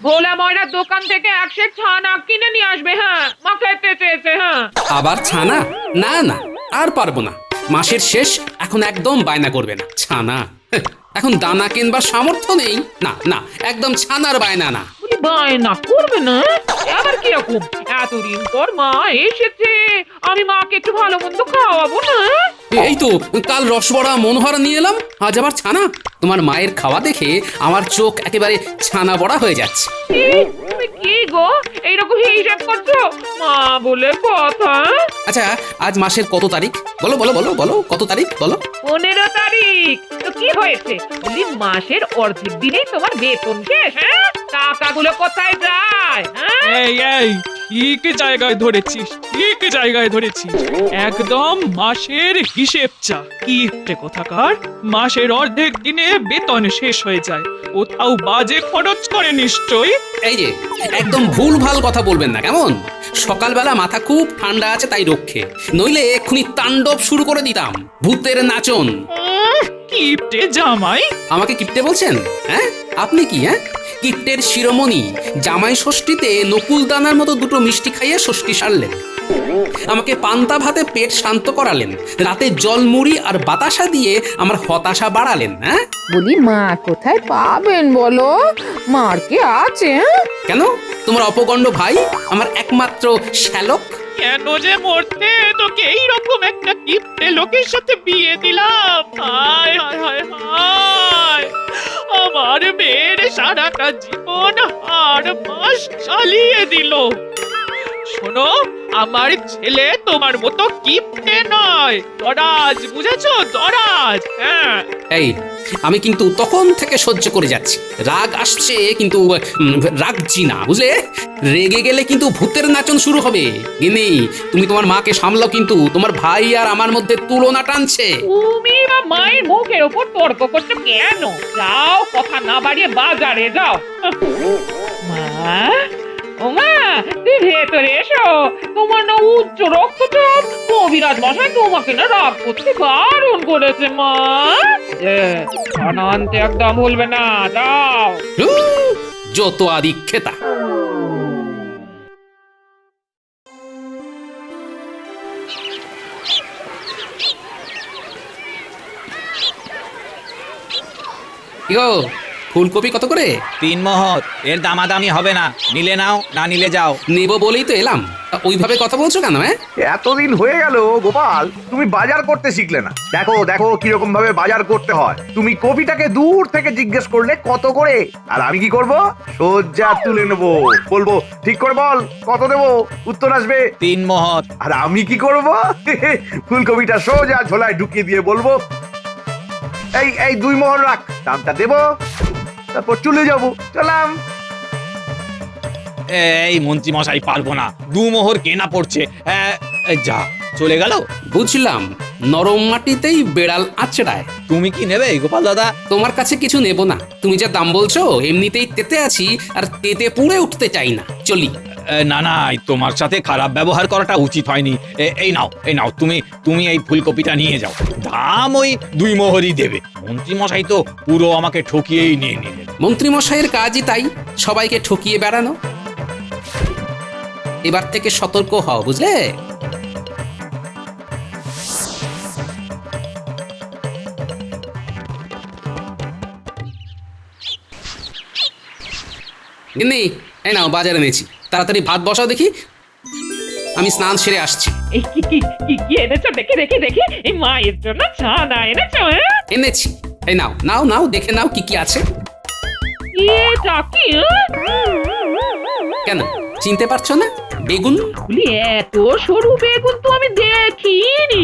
ভোলা ময়নার দোকান থেকে 1 সের ছানা কিনে নিয়ে আসবে। হ্যাঁ, মা খেতে চেয়েছে। হ্যাঁ, আবার ছানা? না না, আর পারবো না। মাসের শেষ, এখন একদম বায়না করবে না ছানা। হেহ, এখন দানা কিনবার সামর্থ্য নেই। না না, একদম ছানার বায়না না। বলি বায়না করবে না? আবার কিরকম? এতদিন পর মা এসেছে, আমি মাকে একটু ভালো মন্দ খাওয়াবো না? এই তো কাল রসবড়া মনোহরা নিয়ে এলাম, আজ আবার ছানা। তোমার মায়ের খাওয়া দেখে আমার চোখ একেবারে ছানা বড়া হয়ে যাচ্ছে। তুমি কি গো এইরকম হিসাব করছো? মা বলে কথা। আচ্ছা, আজ মাসের কত তারিখ? বলো বলো বলো বলো, কত তারিখ বলো? 15 তারিখ। তো কি হয়েছে? বলি মাসের অর্ধেক দিনেই তোমার বেতন শেষ। হ্যাঁ, টাকাগুলো কোথায় যায়? হ্যাঁ, এই ঠিক জায়গায় ধরেছিস, ঠিক জায়গায় ধরেছিস। একদম মাসের হিসেব চা। কিপ্টে কোথাকার, মাসের অর্ধেক দিনে বেতন শেষ হয়ে যায়, কোথাও বাজে খরচ করে নিশ্চয়ই। এই যে একদম ভুল ভাল কথা বলবেন না কেমন? সকালবেলা মাথা খুব ঠান্ডা আছে তাই রক্ষে, নইলে এক্ষুনি তাণ্ডব শুরু করে দিতাম, ভূতের নাচন। কিপ্টে জামাই। আমাকে কিপ্টে বলছেন? হ্যাঁ, আপনি কি? হ্যাঁ, কিপ্টের শিরোমণি জামাই ষষ্ঠীতে নকুল দানার মতো দুটো মিষ্টি খাইয়ে ষষ্ঠী সারলেন, আমাকে পান্তা ভাতে পেট শান্ত করালেন, রাতে জল মুড়ি আর বাতাসা দিয়ে আমার হতাশা বাড়ালেন। হ্যাঁ, বলি মা কোথায় পাবেন বলো? মার কে আছে? কেন? তোমার অপগণ্ড ভাই, আমার একমাত্র শ্যালক। কেন যে মরতে তোকে এইরকম একটা কিপ্টে লোকের সাথে বিয়ে দিলাম? হায় হায় হায় হায়, আমার মেয়ের সারাটা জীবন আর মাস চালিয়ে দিল। শোনো, আমার ছেলে তোমার মতো কিপ্টে নয়, দরাজ, বুঝেছো? দরাজ। হ্যাঁ, এই আমি কিন্তু তখন থেকে সহ্য করে যাচ্ছি, রাগ আসছে কিন্তু রাগছি না, বুঝলে? রেগে গেলে কিন্তু ভূতের নাচন শুরু হবে। গিনি, তুমি তোমার মাকে সামলাও, কিন্তু তোমার ভাই আর আমার মধ্যে তুলনা টানছে। তুমি বা মায়ের মুখের ওপর তর্ক করছো কেন? যাও, কথা না বাড়িয়ে বাজারে যাও। মা, ও মা, তুই ভেতরে এসো। তোমার না উচ্চ রক্তচাপ, কবিরাজ মশাই তোমাকে না রাগ করতে বারণ করেছে। মা, খানা আনতে একদম ভুলবে না, যাও। যত আদিক্ষেতা। কি গো, ফুলকপি কত করে? 3 মহৎ। এর দামাদামি হবে না, নিলে নাও, না নিলে যাও। নেব বলেই তো এলাম, ওইভাবে কথা বলছো কেন? হ্যাঁ, এতদিন হয়ে গেল গোপাল, তুমি বাজার করতে শিখলে না। দেখো দেখো কিরকম ভাবে বাজার করতে হয়। তুমি কপিটাকে দূর থেকে জিজ্ঞেস করলে কত করে, আর আমি কি করব? সোজা তুলে নেবো, বলবো ঠিক করে বল কত দেবো, উত্তর আসবে 3 মহৎ। আর আমি কি করব? ফুলকপিটা সোজা ঝোলায় ঢুকিয়ে দিয়ে বলবো এই 2 মোহর রাখ, দামটা দেবো, তারপর চলে যাবো। চলাম। এই মন্ত্রী মশাই, পারবো না, 2 মোহর কেনা পড়ছে। যা, চলে গেল। বুঝলাম, নরম মাটিতেই বেড়াল আছড়ায়। তুমি কি নেবে গোপাল দাদা? তোমার কাছে কিছু নেব না, তুমি যা দাম বলছো এমনিতেই তেতে আছি, আর তেতে পুড়ে উঠতে চাই না। চলি। না না, তোমার সাথে খারাপ ব্যবহার করাটা উচিত হয়নি। এই নাও, এই নাও, তুমি এই ফুলকপিটা নিয়ে যাও, দাম ওই 2 মোহরই দেবে। মন্ত্রী মশাই তো পুরো আমাকে ঠকিয়েই নিয়ে নিলেন। মন্ত্রী মশাইয়ের কাজই তাই, সবাইকে ঠকিয়ে বেড়ানো। এবার থেকে সতর্ক হও, বুঝলে? গিন্নি, এই নাও, বাজারে এনেছি, তাড়াতাড়ি ভাত বসাও দেখি, আমি স্নান সেরে আসছি। এই কি কি কি কি এনেছো? দেখি দেখি দেখি। এই মায়ের জন্য ছানা এনেছো? হ্যাঁ, এনেছি, এই নাও নাও নাও, দেখে নাও কি কি আছে। এটা কি? কেন, চিনতে পারছো না? বেগুন। বলি এত সরু বেগুন তো আমি দেখিনি।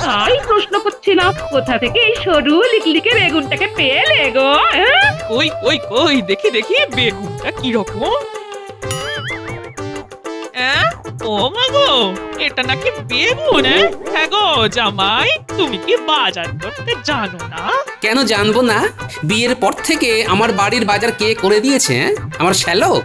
তাই প্রশ্ন করছিলাম, কোথা থেকে এই সরু লিকলিকে বেগুনটাকে পেলে গো? হ্যাঁ, ওই ওই ওই, দেখি দেখি বেগুনটা কিরকম। ও মা গো, এটা নাকি বেগুন? হ্যাঁ গো জামাই, তুমি কি বাজার করতে জানো না? কেন জানবো না? বিয়ের পর থেকে আমার বাড়ির বাজার কে করে দিয়েছে? হ্যাঁ? আমার শ্যালক।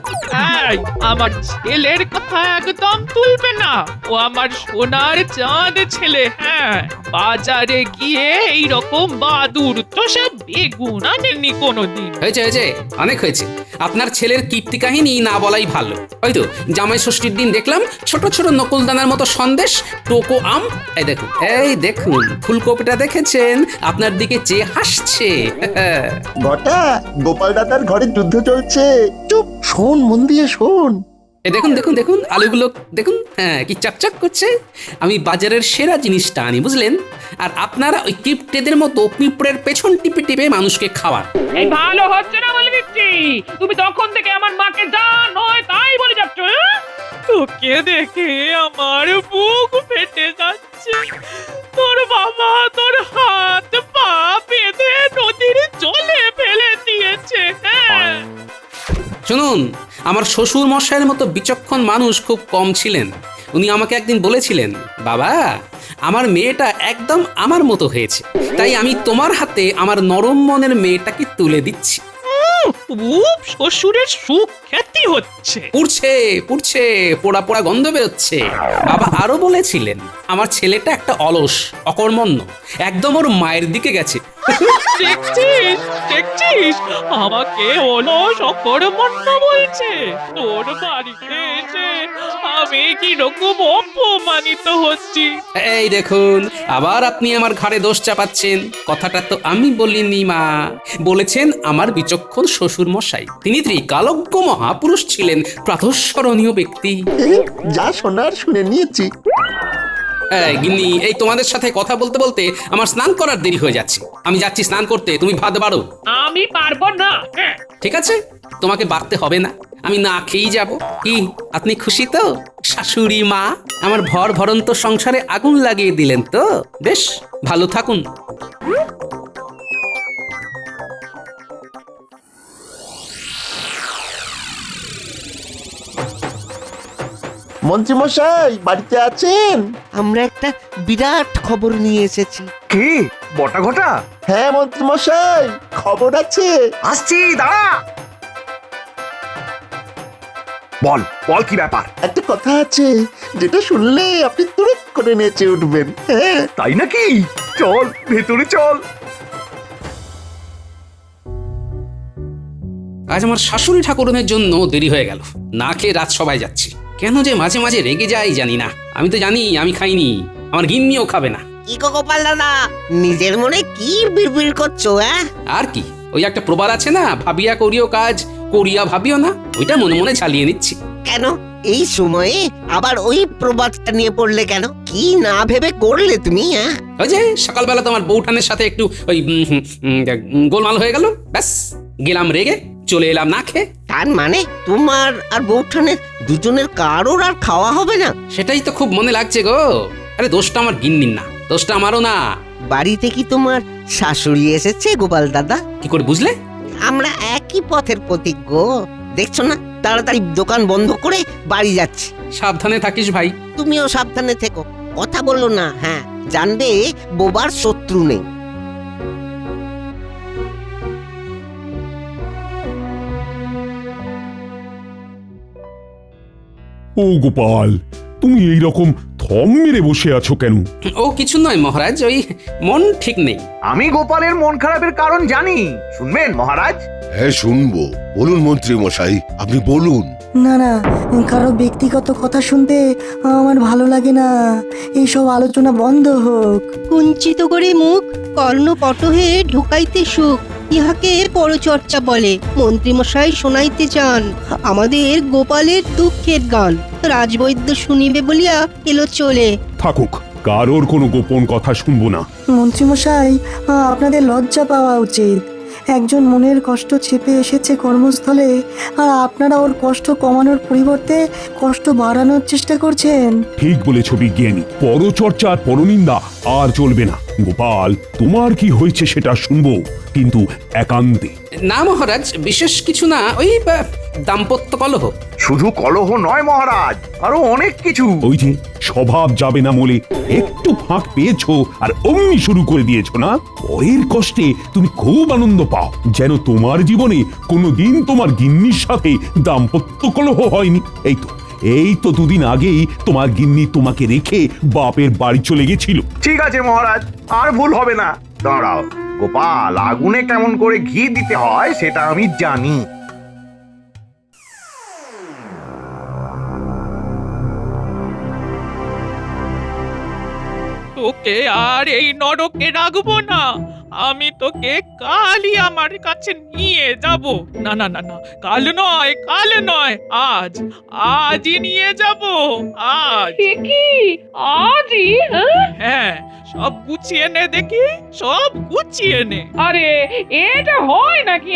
এই, আমার ছেলের কথা একদম তুলবে না। ও আমার সোনার চাঁদ ছেলে। হ্যাঁ, বাজারে গিয়ে এইরকম বাদুর তো সব বেগুন আনেনি কোনোদিন। হয়েছে হয়েছে, অনেক হয়েছে। আপনার ছেলের কীর্তি কাহিনী না বলাই ভালো। ওই তো জামাই ষষ্ঠীর দিন দেখলাম ছোট ছোট নকুলদানার মতো সন্দেশ, টোকো আম। এই দেখুন ফুলকপিটা দেখেছেন? আপনার দিকে চেয়ে হাসছে। ঘটা গোপাল দাদার ঘরে যুদ্ধ চলছে। চুপ, শোন, মন দিয়ে শোন। এই দেখুন দেখুন দেখুন আলুগুলো দেখুন, হ্যাঁ কি চকচক করছে। আমি বাজারের সেরা জিনিসটা আনি, বুঝলেন? আর আপনারা ওই কিপটেদের মতো পিঁপড়ের পেছন টিপে টিপে মানুষকে খাওয়ান। এই ভালো হচ্ছে না বলে দিচ্ছি। তুমি তখন থেকে আমার মাকে যা নয় তাই বলে যাচ্ছ। হ্যাঁ? তোকে দেখে আমার বুক ফেটে যাচ্ছে। তোর বাবা তোর হাত পা বেঁধে নদীর জলে ফেলে দিয়েছে। হ্যাঁ, শুনুন, আমার শ্বশুর মশাইয়ের মতো বিচক্ষণ মানুষ খুব কম ছিলেন। উনি আমাকে একদিন বলেছিলেন, বাবা আমার মেয়েটা একদম আমার মতো হয়েছে, তাই আমি তোমার হাতে আমার নরম মনের মেয়েটাকে তুলে দিচ্ছি। খুব শ্বশুরের সুখ খ্যাতি হচ্ছে। পুড়ছে পুড়ছে, পোড়া পোড়া গন্ধ বেরোচ্ছে। বাবা আরো বলেছিলেন, আমার ছেলেটা একটা অলস, অকর্মণ্য, একদম ওর মায়ের দিকে গেছে। দেখছিস দেখছিস, আমাকে অলস অকর্মণ্য বলছে। তোর বাড়িতে এসে আমি কি রকম অপমানিত হচ্ছি। এই দেখুন, আবার আপনি আমার ঘাড়ে দোষ চাপাচ্ছেন। কথাটা তো আমি বলিনি মা, বলেছেন আমার বিচক্ষণ শ্বশুর মশাই। তিনি ত্রিকালজ্ঞ মহাপুরুষ ছিলেন, প্রাতঃস্মরণীয় ব্যক্তি। যা শোনার শুনে নিয়েছি। এই গিন্নি, এই তোমাদের সাথে কথা বলতে বলতে আমার স্নান করার দেরি হয়ে যাচ্ছে। আমি যাচ্ছি স্নান করতে, তুমি ভাত বাড়ো। আমি পারবো না। হ্যাঁ। ঠিক আছে, তোমাকে বাড়তে হবে না, আমি না খেয়েই যাব। কি আপনি খুশি তো? শাশুড়ি মা আমার ভর ভরন্ত সংসারে আগুন লাগিয়ে দিলেন তো? বেশ ভালো থাকুন। মন্ত্রী মশাই বাড়িতে আছেন? আমরা একটা বিরাট খবর নিয়ে এসেছি। কি বটা ঘটা? হ্যাঁ মন্ত্রী মশাই, খবর আছে। আসছি, দাঁড়া। বল বল, কি ব্যাপার? একটা কথা আছে যেটা শুনলে আপনি তুরুত করে নেচে উঠবেন। হ্যাঁ, তাই নাকি? চল ভেতরে চল। আজ আমার শাশুড়ি ঠাকুরনের জন্য দেরি হয়ে গেল। না খেয়ে রাত সবাই যাচ্ছি। কেন যে মাঝে মাঝে রেগে যাই জানি না। আমি তো জানি আমি খাইনি, আমার গিন্নিও খাবে না। কি গো গোপাল দাদা, নিজের মনে কি বিড়বিড় করছো? হ্যাঁ, আর কি, ওই একটা প্রবাদ আছে না, ভাবিয়া করিও কাজ, করিয়া ভাবিও না, ওইটা মনে মনে চালিয়ে নিচ্ছি। কেন এই সময়ে আবার ওই প্রবাদটা নিয়ে পড়লে কেন? কি না ভেবে করলে তুমি? হ্যাঁ, ওই যে সকালবেলা তোমার বউঠানের সাথে একটু ওই গোলমাল হয়ে গেল, ব্যাস গেলাম রেগে, চলে এলাম না খেয়ে। তার মানে তোমার আর বৌঠানের দুজনের কারোর আর খাওয়া হবে না? সেটাই তো খুব মনে লাগছে গো। আরে দোষটা আমার গিন্নির না, দোষটা আমারও না। বাড়িতে কি তোমার শাশুড়ি এসেছে গোপাল দাদা? কি করে বুঝলে? আমরা একই পথের প্রতীক গো। দেখছো না, তাড়াতাড়ি দোকান বন্ধ করে বাড়ি যাচ্ছি। সাবধানে থাকিস ভাই। তুমিও সাবধানে থেকো, কথা বললো না। হ্যাঁ, জানবে বোবার শত্রু নেই। ও গোপাল, তুমি এই রকম থম মেরে বসে আছো কেন? ও কিছু নয় মহারাজ, ওই মন ঠিক নেই। আমি গোপালের মন খারাপের কারণ জানি, শুনবেন মহারাজ? হ্যাঁ শুনবো, বলুন মন্ত্রী মশাই, আপনি বলুন। না না, কারো ব্যক্তিগত কথা শুনতে আমার ভালো লাগে না। এইসব আলোচনা বন্ধ হোক। কুঞ্চিত করে মুখ, কর্ণপটহে ঢুকাইতে সুখ, ইহাকে পরচর্চা বলে। মন্ত্রীমশাই শোনাইতে চান আমাদের গোপালের দুঃখের গান। রাজবৈদ্য শুনিবে বলিয়া এলো চলে। থাকুক, কারোর কোনো গোপন কথা শুনবো না। মন্ত্রীমশাই, আপনাদের লজ্জা পাওয়া উচিত। একজন মনের কষ্ট চেপে এসেছে কর্মস্থলে, আর আপনারা ওর কষ্ট কমানোর পরিবর্তে কষ্ট বাড়ানোর চেষ্টা করছেন। ঠিক বলেছ বিজ্ঞানী, পরচর্চা আর পরনিন্দা আর চলবে না। গোপাল, তোমার কি হয়েছে সেটা শুনবো, কিন্তু একান্তে। না মহারাজ, বিশেষ কিছু না, ওই দাম্পত্য কলহ। শুধু কলহ নয় মহারাজ, আরো অনেক কিছু। ওই যে স্বভাব যাবে না বলে একটু ফাঁক পেয়েছো আর অমনি শুরু করে দিয়েছো না। পরের কষ্টে তুমি খুব আনন্দ পাও, যেন তোমার জীবনে কোনোদিন তোমার গিন্নির সাথে দাম্পত্য কলহ হয়নি। এই তো দুদিন আগেই তোমার গিন্নি তোমাকে রেখে বাপের বাড়ি চলে গেছিল। ঠিক আছে মহারাজ, আর ভুল হবে না। দাঁড়াও গোপাল, আগুনে কেমন করে ঘি দিতে হয় সেটা আমি জানি। তোকে আর এই নরকে রাখবো না। আমি তোকে কালই আমার কাছে নিয়ে যাব। না না না না, কাল নয়, আজই নিয়ে যাব। আজ কি আজই? হ্যাঁ, সব গুছিয়ে নে দেখি, সব গুছিয়ে নে। আরে এটা হয় নাকি?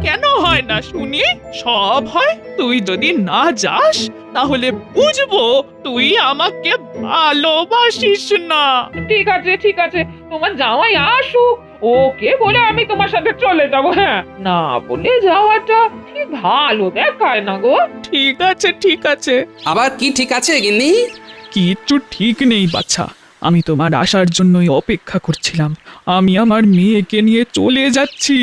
কেন হয় না শুনি? সব হয়। তুই যদি না যাস তাহলে বুঝবো তুই আমাকে ভালোবাসিস না। ঠিক আছে, তোমার জামাই আসুক, ওকে বলে আমি তোমার সাথে চলে যাবো। হ্যাঁ, না বলে যাওয়াটা ঠিক ভালো দেখায় না গো। ঠিক আছে। আবার কি ঠিক আছে গিন্নি? কিচ্ছু ঠিক নেই বাছা। আমি তোমার আসার জন্যই অপেক্ষা করছিলাম। আমি আমার মেয়েকে নিয়ে চলে যাচ্ছি,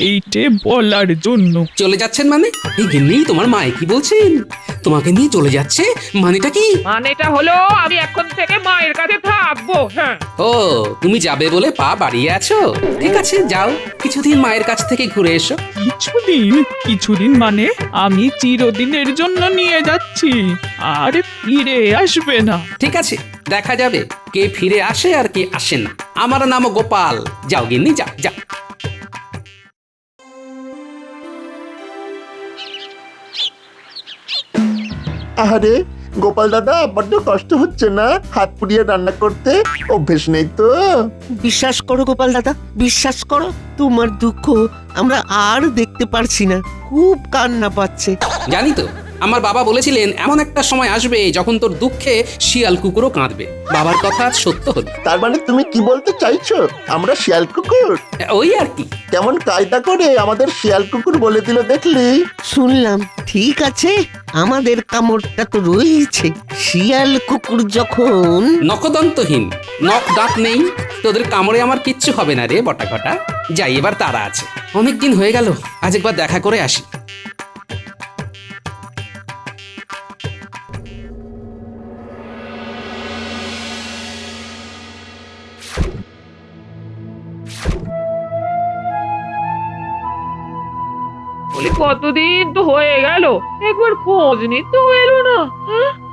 এইটে বলার জন্য। চলে যাচ্ছেন মানে? এই গিন্নি, তোমার মায়ে কি বলছেন? তোমাকে নিয়ে চলে যাচ্ছে মানেটা কি? মানেটা হলো আমি এখন থেকে মায়ের কাছে থাকবো। হ্যাঁ। ও, তুমি যাবে বলে পা বাড়িয়ে আছো? ঠিক আছে, যাও, কিছুদিন মায়ের কাছ থেকে ঘুরে এসো। কিছুদিন মানে আমি চিরদিনের জন্য নিয়ে যাচ্ছি, আর ফিরে আসবে না। ঠিক আছে, দেখা যাবে কে ফিরে আসে আর কে আসে না। আমার নাম গোপাল। যাও গিন্নি, যাও যাও। আরে গোপাল দাদা, বড্ড কষ্ট হচ্ছে না হাত পুড়িয়ে রান্না করতে? অভ্যেস নেই তো? বিশ্বাস করো গোপাল দাদা, বিশ্বাস করো, তোমার দুঃখ আমরা আর দেখতে পারছি না। খুব কান্না পাচ্ছে। জানি তো, আমার বাবা বলেছিলেন এমন একটা সময় আসবে যখন তোর দুঃখে শিয়াল কুকুরও কাঁদবে। বাবার কথা আজ সত্য হলো। তার মানে তুমি কি বলতে চাইছো আমরা শিয়াল কুকুর? ওই আর কি। কেমন কায়দা করে আমাদের শিয়াল কুকুর বলে দিল দেখলি? শুনলাম। ঠিক আছে, আমাদের কামড়টা তো রয়েছে। শিয়াল কুকুর যখন নখদন্তহীন, নখ দাঁত নেই, তোদের কামড়ে আমার কিচ্ছু হবে না রে বটা ঘটা। যাই, এবার তারা আছে। অনেকদিন হয়ে গেল, আজ একবার দেখা করে আসি। বলি কতদিন তো হয়ে গেল, একবার খোঁজ নিতে এলো না।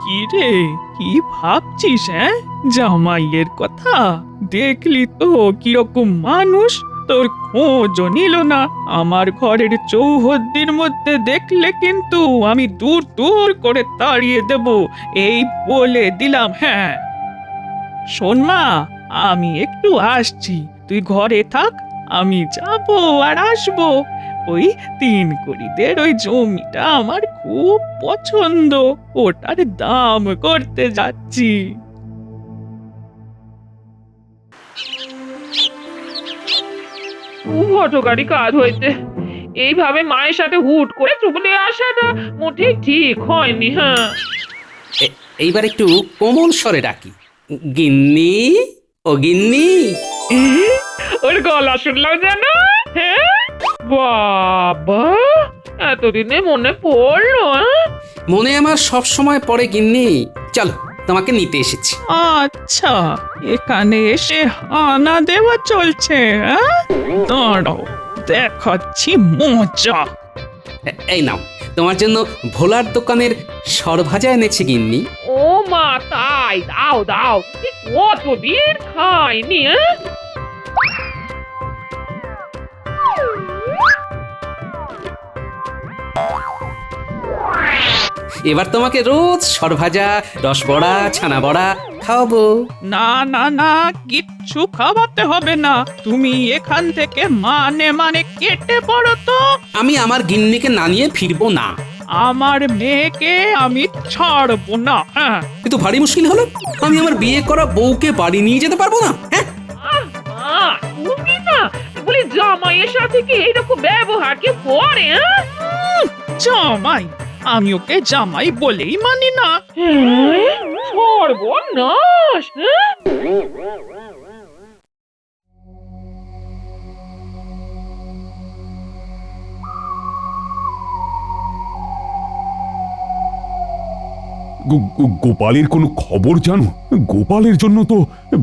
কি রে, কি ভাবছিস? হ্যাঁ, জামাইয়ের কথা দেখলি তো কিরকম মানুষ, তোর খোঁজও নিল না। আমার ঘরের চৌহদ্দির মধ্যে দেখলে কিন্তু আমি দূর দূর করে তাড়িয়ে দেব, এই বলে দিলাম। হ্যাঁ, শোন মা, আমি একটু আসছি, তুই ঘরে থাক, আমি যাব আর আসবো। ওই 3 কড়িদের ওই জমিটা আমার খুব পছন্দ, ওটার দাম করতে যাচ্ছি। খুব হঠকারী কাজ হয়েছে। এইভাবে মায়ের সাথে হুট করে চলে আসাটা মোটেই ঠিক হয়নি। হ্যাঁ, এইবার একটু কোমল স্বরে ডাকি, গিন্নি, ও গিন্নি। ওর গলা শুনলাম যেন। হ্যাঁ বাবা, এতদিনে মনে পড়লো। মনে আমার সব সময় পড়ে গিন্নি। চলো, তোমাকে নিতে এসেছি। আচ্ছা, এখানে এসে হানা দেওয়া চলছে? দাঁড়াও, দেখাচ্ছি মজা। এই নাও, তোমার জন্য ভোলার দোকানের সরভাজা এনেছি গিন্নি। ও মা, তাই? দাও দাও, কতদিন খাইনি। এবার তোমাকে রোজ সরভাজা, রসবড়া, ছানা বড়া খাওয়াবো। না না না, কিচ্ছু খাওয়াতে হবে না। তুমি এখান থেকে মানে কেটে পড়ো তো। আমি আমার গিন্নিকে না নিয়ে ফিরবো না। আমার মেয়েকে আমি ছাড়বো না। হ্যাঁ, কিন্তু ভারী মুশকিল হলো, আমি আমার বিয়ে করা বউকে বাড়ি নিয়ে যেতে পারবো না। হ্যাঁ, তুমি না বলি জামাইয়ের সাথে কি এইরকম ব্যবহার কি করে? জামাই, আমি ওকে জামাই বলেই মানি না। সর্বনাশ! হ্যাঁ? গোপালের কোনো খবর জানো? গোপালের জন্য তো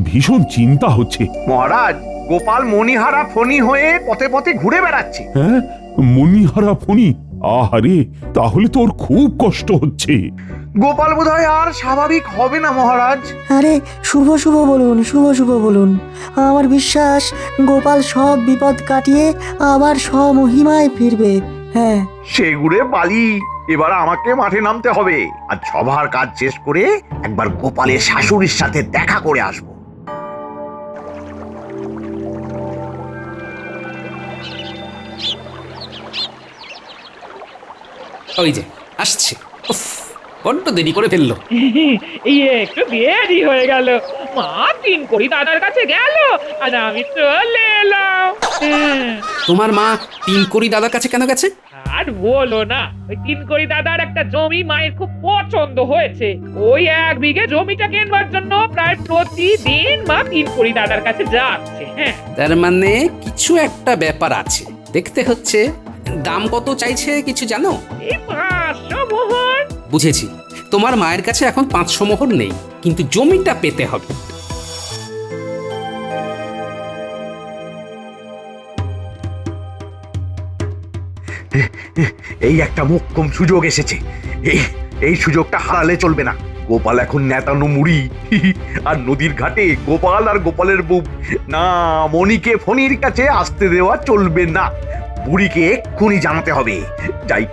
ভীষণ চিন্তা হচ্ছে। মহারাজ, গোপাল মণিহারা ফণি হয়ে পথে পথে ঘুরে বেড়াচ্ছে। হ্যাঁ, মণিহারা ফণি? আহারে, তাহলে তো ওর খুব কষ্ট হচ্ছে। গোপাল বোধহয় আর স্বাভাবিক হবে না মহারাজ। আরে শুভ শুভ বলুন, শুভ শুভ বলুন। আমার বিশ্বাস গোপাল সব বিপদ কাটিয়ে আবার স্বমহিমায় ফিরবে। হ্যাঁ, সেগুড়ে বালি, এবার আমাকে মাঠে নামতে হবে আর সভার কাজ শেষ করে একবার গোপালের শাশুড়ির সাথে দেখা করে আসবো। ওই যে আসছে। উফ, বড্ড দেরি করে ফেললো। এই একটু দেরি হয়ে গেল। মা তিন করি দাদার কাছে গেল আর আমি চলে এলাম। তোমার মা তিন কড়ি দাদার কাছে কেন গেছে? আর বলো না, ওই তিন করি দাদার একটা জমি মায়ের খুব পছন্দ হয়েছে। ওই 1 বিঘে জমিটা কেনবার জন্য প্রায় প্রতিদিন মা তিন করি দাদার কাছে যাচ্ছে। হ্যাঁ, তার মানে কিছু একটা ব্যাপার আছে। দেখতে হচ্ছে। দাম কত চাইছে কিছু জানো? এই 500 মোহর। বুঝেছি, তোমার মায়ের কাছে এখন 500 মোহর নেই, কিন্তু জমিটা পেতে হবে। এই একটা মোক্ষম সুযোগ এসেছে। এই এই সুযোগটা হারালে চলবে না। গোপাল এখন নেতানো মুড়ি, আর নদীর ঘাটে গোপাল আর গোপালের বউ। না, মণিকে ফণির কাছে আসতে দেওয়া চলবে না। বুড়িকে এক্ষুনি জানাতে হবে। যাই।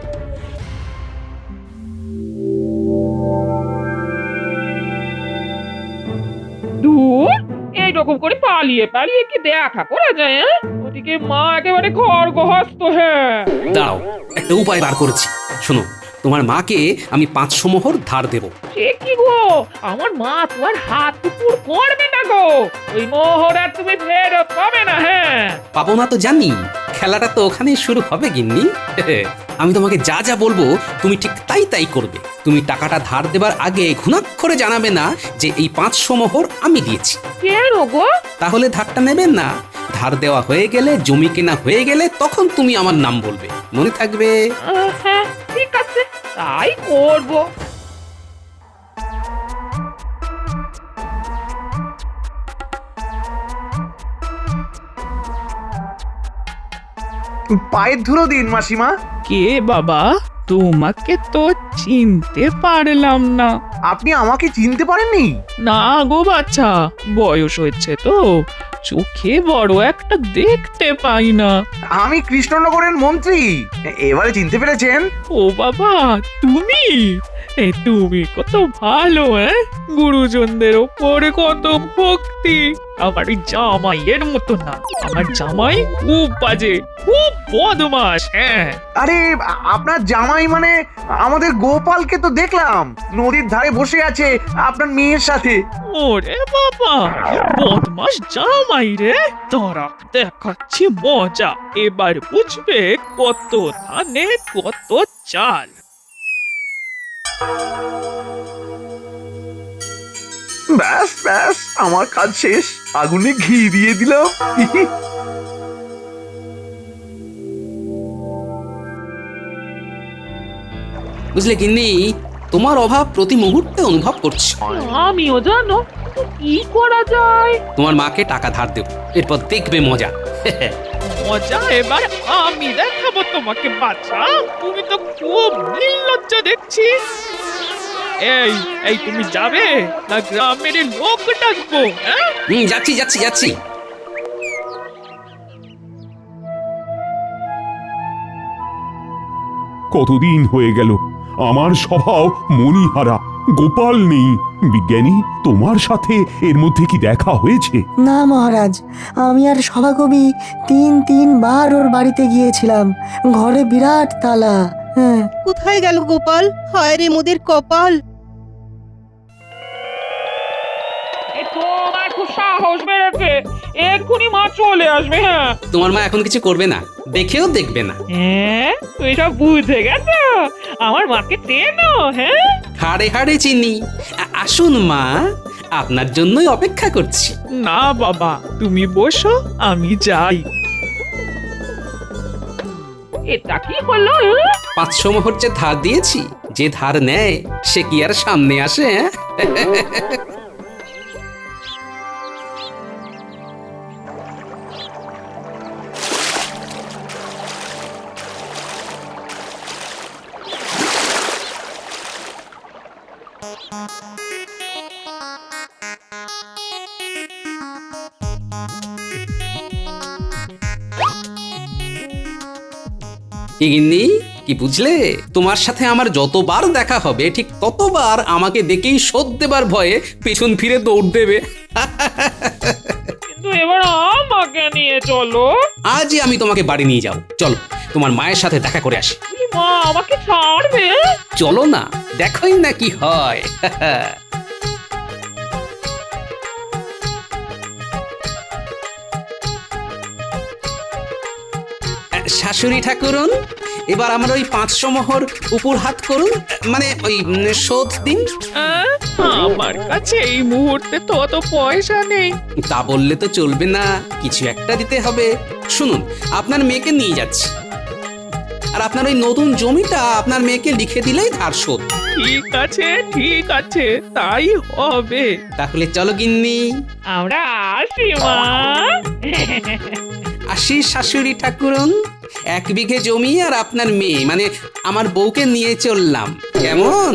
দূর, এইরকম করে পালিয়ে পালিয়ে কি দেখা করা যায়? হ্যাঁ? ওদিকে মা একেবারে খড়গহস্ত। হ্যাঁ, দাও, একটা উপায় বার করেছি। শোনো, তোমার মাকে আমি 500 মোহর ধার দেব। সে কি গো, আমার মা তো আর হাত টুকুর করবে না গো। ওই মোহর আর তুমি ফেরত পাবে না। হ্যাঁ, পাবো না তো জানি, খেলাটা তো ওখানেই শুরু হবে গিন্নি। আমি তোমাকে যা যা বলবো তুমি ঠিক তাই তাই করবে। তুমি টাকাটা ধার দেবার আগে ঘুণাক্ষরে জানাবে না যে এই 500 মোহর আমি দিয়েছি। কেন গো? তাহলে ধারটা নেবেন না। ধার দেওয়া হয়ে গেলে, জমি কেনা হয়ে গেলে তখন তুমি আমার নাম বলবে। মনে থাকবে? হ্যাঁ, ঠিক আছে, তাই করবো। পায়ের ধুলো দিন মাসিমা। কে বাবা? তোমাকে তো চিনতে পারলাম না। আপনি আমাকে চিনতে পারেননি? না গো বাচ্চা, বয়স হয়েছে তো, চোখে বড় একটা দেখতে পাই না। আমি কৃষ্ণনগরের মন্ত্রী। এবারে চিনতে পেরেছেন? ও বাবা, তুমি? তুমি কত ভালো, গুরুজনদের ওপরে কত ভক্তি। আমার জামাইয়ের মতো না। আমার জামাই খুব বাজে, খুব বদমাস। হ্যাঁ, আরে আপনার জামাই মানে আমাদের গোপালকে তো দেখলাম নদীর ধারে বসে আছে আপনার মেয়ের সাথে। ওরে বাবা, বদমাস জামাই রে। তোরা দেখাচ্ছি মজা, এবার বুঝবে কত ধানে কত চাল। ব্যাস ব্যাস, আমার কাজ শেষ। আগুনে ঘি দিয়ে দিলাম। বুঝলে গিন্নি, তোমার অভাব প্রতি মুহূর্তে অনুভব করছি। আমিও জানো, কিন্তু কি করা যায়? তোমার মাকে টাকা ধার দেব, এরপর দেখবে মজা। মজা এবার আমি দেখাবো তোমাকে বাচ্চা। তুমি তো খুব নির্লজ্জ দেখছি। এই এই তুমি যাবে না গ্রামের লোক ডাকবো? যাচ্ছি যাচ্ছি যাচ্ছি। কতদিন হয়ে গেল আমার স্বভাব মণিহারা, গোপাল নেই। বিজ্ঞানী, তোমার সাথে এর মধ্যে কি দেখা হয়েছে? না মহারাজ, আমি আর সভাকবি তিনবার ওর বাড়িতে গিয়েছিলাম। ঘরে বিরাট তালা। হ্যাঁ, কোথায় গেল গোপাল? হায় রে মোদের কপাল। এ তোমার খুব সাহস বেড়েছে, এক্ষুনি মা চলে আসবে। হ্যাঁ তোমার মা এখন কিছু করবে না, দেখেও দেখবে না। হ্যাঁ তুমি সব বুঝে গেছো, আমার মাকে চেনো? হ্যাঁ হাড়ে হাড়ে চিনি। আসুন মা, আপনার জন্যই অপেক্ষা করছি। না বাবা, তুমি বসো, আমি যাই। এটা কি হলো? 500 মোহর যে ধার দিয়েছি, যে ধার নেয় সে কি আর সামনে আসে? কি গিন্নি, কি বুঝলে? তোমার সাথে আমার যতবার দেখা হবে ঠিক ততবার আমাকে দেখেই শোধ দেবার ভয়ে পেছন ফিরে দৌড় দেবে। কিন্তু এবার আমাকে নিয়ে চলো। আজই আমি তোমাকে বাড়ি নিয়ে যাব। চলো, তোমার মায়ের সাথে দেখা করে আসি। মা আমাকে ছাড়বে? চলো না, দেখোই না কি হয়। শাশুড়ি ঠাকুরন, এবার আমার ওই 500 মোহর উপর হাত করুন, মানে ওই শোধ দিন। আমার কাছে এই মুহূর্তে তো অত পয়সা নেই। তা বললে তো চলবে না, কিছু একটা দিতে হবে। শুনুন, আপনার মেয়েকে নিয়ে যাচ্ছি, আর আপনার ওই নতুন জমিটা আপনার মেয়েকে লিখে দিলেই ধার শোধ। ঠিক আছে, ঠিক আছে, তাই হবে। তাহলে চলো গিন্নি। আমরা আসি মা। আসি শাশুড়ি ঠাকুরন, 1 বিঘে জমি আর আপনার মেয়ে মানে আমার বউকে নিয়ে চললাম, কেমন?